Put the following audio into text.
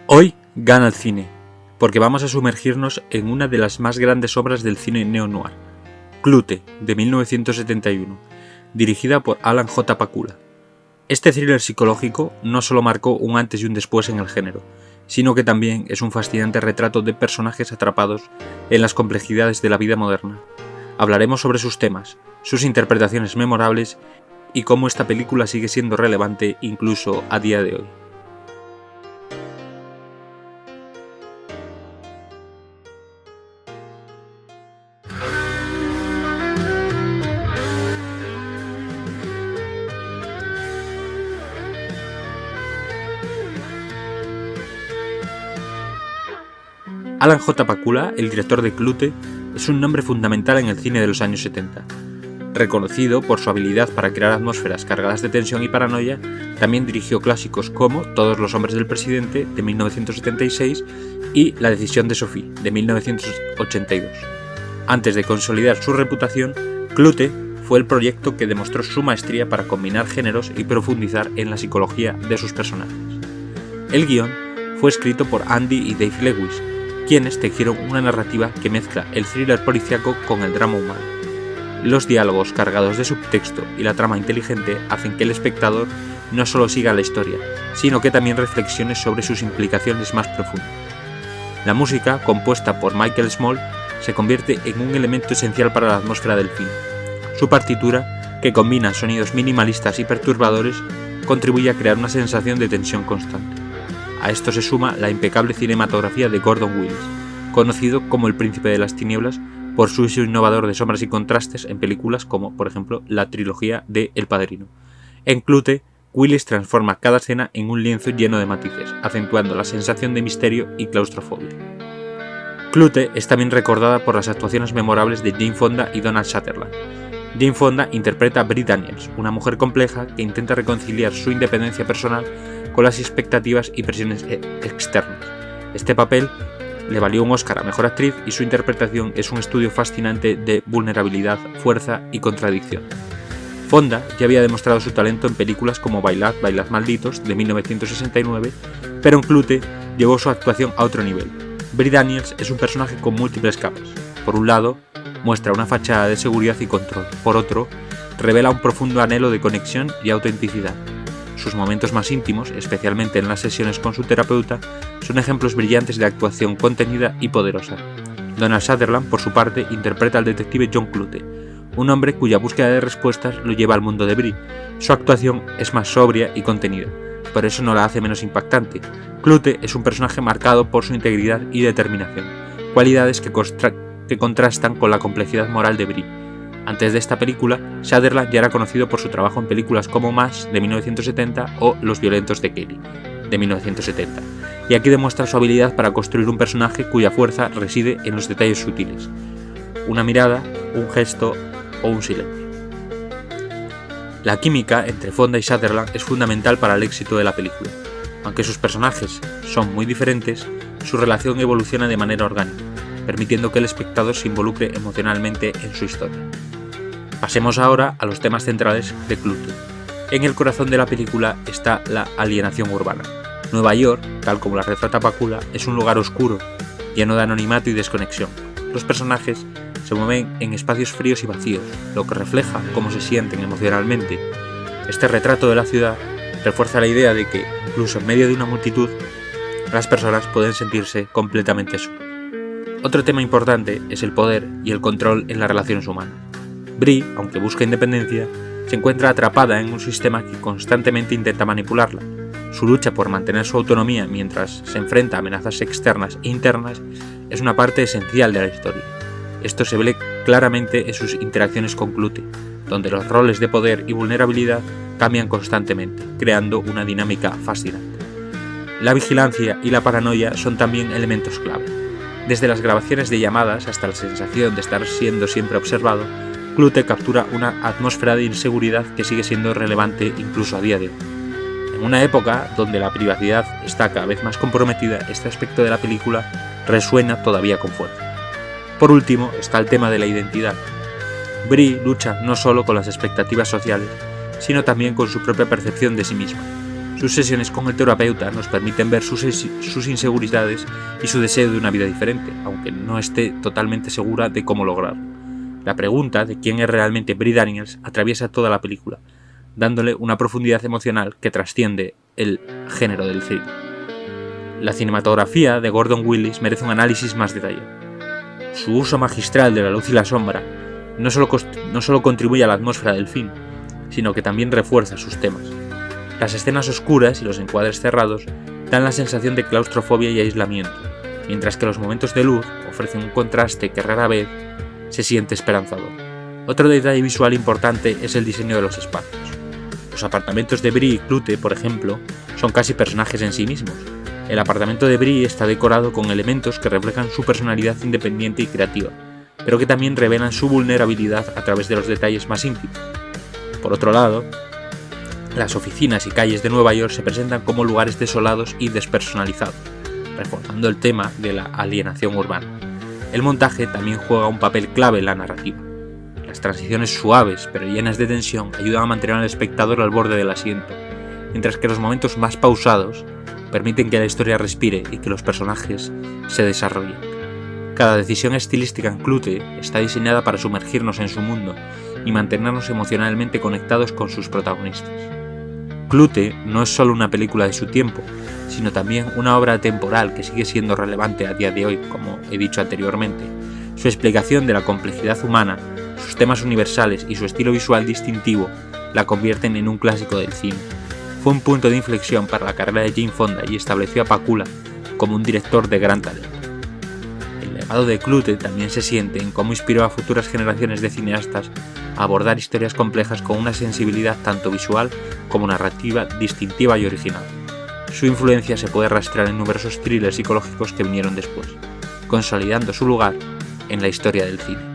Hoy gana el cine, porque vamos a sumergirnos en una de las más grandes obras del cine neo-noir, Clute, de 1971, dirigida por Alan J. Pakula. Este thriller psicológico no solo marcó un antes y un después en el género, sino que también es un fascinante retrato de personajes atrapados en las complejidades de la vida moderna. Hablaremos sobre sus temas, sus interpretaciones memorables y cómo esta película sigue siendo relevante incluso a día de hoy. Alan J. Pakula, el director de Clute, es un nombre fundamental en el cine de los años 70. Reconocido por su habilidad para crear atmósferas cargadas de tensión y paranoia, también dirigió clásicos como Todos los hombres del presidente, de 1976, y La decisión de Sophie, de 1982. Antes de consolidar su reputación, Clute fue el proyecto que demostró su maestría para combinar géneros y profundizar en la psicología de sus personajes. El guión fue escrito por Andy y Dave Lewis, quienes tejieron una narrativa que mezcla el thriller policíaco con el drama humano. Los diálogos cargados de subtexto y la trama inteligente hacen que el espectador no solo siga la historia, sino que también reflexione sobre sus implicaciones más profundas. La música, compuesta por Michael Small, se convierte en un elemento esencial para la atmósfera del film. Su partitura, que combina sonidos minimalistas y perturbadores, contribuye a crear una sensación de tensión constante. A esto se suma la impecable cinematografía de Gordon Willis, conocido como el príncipe de las tinieblas por su uso innovador de sombras y contrastes en películas como, por ejemplo, la trilogía de El Padrino. En Clute, Willis transforma cada escena en un lienzo lleno de matices, acentuando la sensación de misterio y claustrofobia. Clute es también recordada por las actuaciones memorables de Jane Fonda y Donald Sutherland. Jane Fonda interpreta a Brie Daniels, una mujer compleja que intenta reconciliar su independencia personal con las expectativas y presiones externas. Este papel le valió un Oscar a Mejor Actriz y su interpretación es un estudio fascinante de vulnerabilidad, fuerza y contradicción. Fonda ya había demostrado su talento en películas como Bailad, Bailad Malditos, de 1969, pero en Clute llevó su actuación a otro nivel. Brie Daniels es un personaje con múltiples capas. Por un lado, muestra una fachada de seguridad y control. Por otro, revela un profundo anhelo de conexión y autenticidad. Sus momentos más íntimos, especialmente en las sesiones con su terapeuta, son ejemplos brillantes de actuación contenida y poderosa. Donald Sutherland, por su parte, interpreta al detective John Clute, un hombre cuya búsqueda de respuestas lo lleva al mundo de Brie. Su actuación es más sobria y contenida, pero eso no la hace menos impactante. Clute es un personaje marcado por su integridad y determinación, cualidades que contrastan con la complejidad moral de Brie. Antes de esta película, Sutherland ya era conocido por su trabajo en películas como MASH, de 1970, o Los violentos de Kelly, de 1970, y aquí demuestra su habilidad para construir un personaje cuya fuerza reside en los detalles sutiles, una mirada, un gesto o un silencio. La química entre Fonda y Sutherland es fundamental para el éxito de la película. Aunque sus personajes son muy diferentes, su relación evoluciona de manera orgánica, permitiendo que el espectador se involucre emocionalmente en su historia. Pasemos ahora a los temas centrales de Clute. En el corazón de la película está la alienación urbana. Nueva York, tal como la retrata Pakula, es un lugar oscuro, lleno de anonimato y desconexión. Los personajes se mueven en espacios fríos y vacíos, lo que refleja cómo se sienten emocionalmente. Este retrato de la ciudad refuerza la idea de que, incluso en medio de una multitud, las personas pueden sentirse completamente solas. Otro tema importante es el poder y el control en las relaciones humanas. Brie, aunque busca independencia, se encuentra atrapada en un sistema que constantemente intenta manipularla. Su lucha por mantener su autonomía mientras se enfrenta a amenazas externas e internas es una parte esencial de la historia. Esto se ve claramente en sus interacciones con Clute, donde los roles de poder y vulnerabilidad cambian constantemente, creando una dinámica fascinante. La vigilancia y la paranoia son también elementos clave. Desde las grabaciones de llamadas hasta la sensación de estar siendo siempre observado, Clute captura una atmósfera de inseguridad que sigue siendo relevante incluso a día de hoy. En una época donde la privacidad está cada vez más comprometida, este aspecto de la película resuena todavía con fuerza. Por último está el tema de la identidad. Brie lucha no solo con las expectativas sociales, sino también con su propia percepción de sí misma. Sus sesiones con el terapeuta nos permiten ver sus inseguridades y su deseo de una vida diferente, aunque no esté totalmente segura de cómo lograrlo. La pregunta de quién es realmente Brie Daniels atraviesa toda la película, dándole una profundidad emocional que trasciende el género del thriller. La cinematografía de Gordon Willis merece un análisis más detallado. Su uso magistral de la luz y la sombra no solo contribuye a la atmósfera del film, sino que también refuerza sus temas. Las escenas oscuras y los encuadres cerrados dan la sensación de claustrofobia y aislamiento, mientras que los momentos de luz ofrecen un contraste que rara vez se siente esperanzador. Otro detalle visual importante es el diseño de los espacios. Los apartamentos de Brie y Clute, por ejemplo, son casi personajes en sí mismos. El apartamento de Brie está decorado con elementos que reflejan su personalidad independiente y creativa, pero que también revelan su vulnerabilidad a través de los detalles más íntimos. Por otro lado, las oficinas y calles de Nueva York se presentan como lugares desolados y despersonalizados, reforzando el tema de la alienación urbana. El montaje también juega un papel clave en la narrativa. Las transiciones suaves pero llenas de tensión ayudan a mantener al espectador al borde del asiento, mientras que los momentos más pausados permiten que la historia respire y que los personajes se desarrollen. Cada decisión estilística en Clute está diseñada para sumergirnos en su mundo y mantenernos emocionalmente conectados con sus protagonistas. Clute no es solo una película de su tiempo, sino también una obra temporal que sigue siendo relevante a día de hoy, como he dicho anteriormente. Su explicación de la complejidad humana, sus temas universales y su estilo visual distintivo la convierten en un clásico del cine. Fue un punto de inflexión para la carrera de Jane Fonda y estableció a Pakula como un director de gran talento. El legado de Clute también se siente en cómo inspiró a futuras generaciones de cineastas a abordar historias complejas con una sensibilidad tanto visual como narrativa distintiva y original. Su influencia se puede rastrear en numerosos thrillers psicológicos que vinieron después, consolidando su lugar en la historia del cine.